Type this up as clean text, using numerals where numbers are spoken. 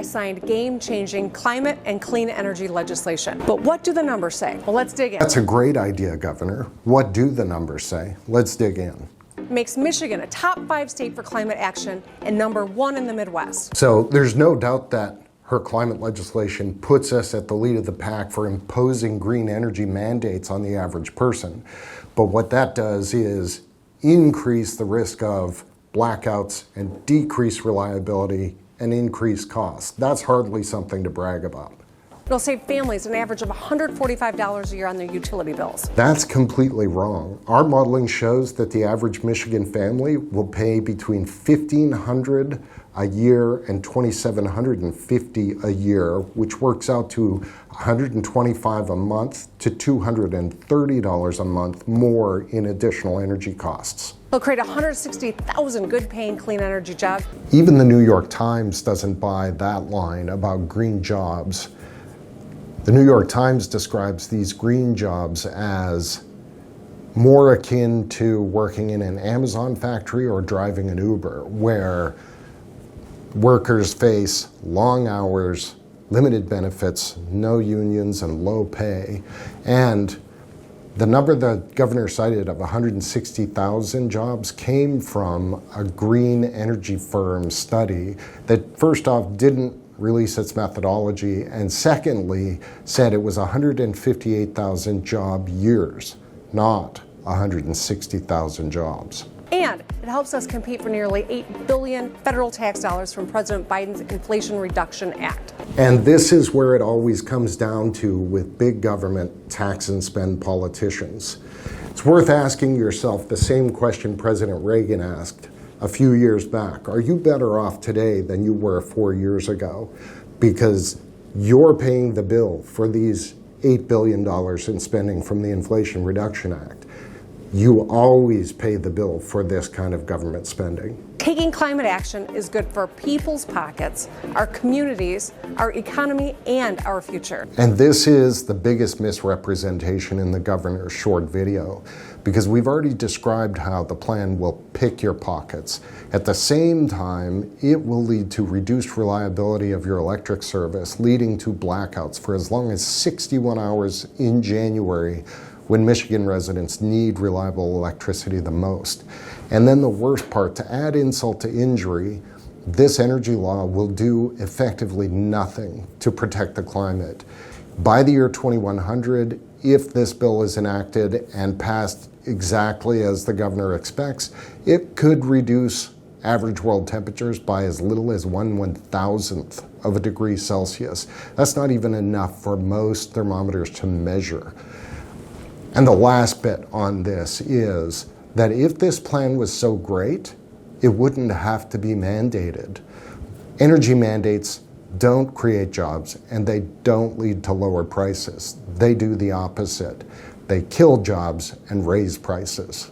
I signed game-changing climate and clean energy legislation. But what do the numbers say? Well, let's dig in. That's a great idea, Governor. What do the numbers say? Let's dig in. Makes Michigan a top 5 state for climate action and #1 in the Midwest. So there's no doubt that her climate legislation puts us at the lead of the pack for imposing green energy mandates on the average person. But what that does is increase the risk of blackouts and decrease reliability and increase costs. That's hardly something to brag about. It'll save families an average of $145 a year on their utility bills. That's completely wrong. Our modeling shows that the average Michigan family will pay between $1,500 a year and $2,750 a year, which works out to $125 a month to $230 a month more in additional energy costs. It'll create 160,000 good-paying clean energy jobs. Even the New York Times doesn't buy that line about green jobs. The New York Times describes these green jobs as more akin to working in an Amazon factory or driving an Uber, where workers face long hours, limited benefits, no unions, and low pay. And the number the governor cited of 160,000 jobs came from a green energy firm study that, first off, didn't release its methodology, and secondly, said it was 158,000 job years, not 160,000 jobs. And it helps us compete for nearly $8 billion federal tax dollars from President Biden's Inflation Reduction Act. And this is where it always comes down to with big government tax and spend politicians. It's worth asking yourself the same question President Reagan asked a few years back. Are you better off today than you were 4 years ago? Because you're paying the bill for these $8 billion in spending from the Inflation Reduction Act. You always pay the bill for this kind of government spending. Taking climate action is good for people's pockets, our communities, our economy, and our future. And this is the biggest misrepresentation in the governor's short video, because we've already described how the plan will pick your pockets. At the same time, it will lead to reduced reliability of your electric service, leading to blackouts for as long as 61 hours in January, when Michigan residents need reliable electricity the most. And then the worst part, to add insult to injury, this energy law will do effectively nothing to protect the climate. By the year 2100, if this bill is enacted and passed exactly as the governor expects, it could reduce average world temperatures by as little as 1/1000th of a degree Celsius. That's not even enough for most thermometers to measure. And the last bit on this is that if this plan was so great, it wouldn't have to be mandated. Energy mandates don't create jobs, and they don't lead to lower prices. They do the opposite. They kill jobs and raise prices.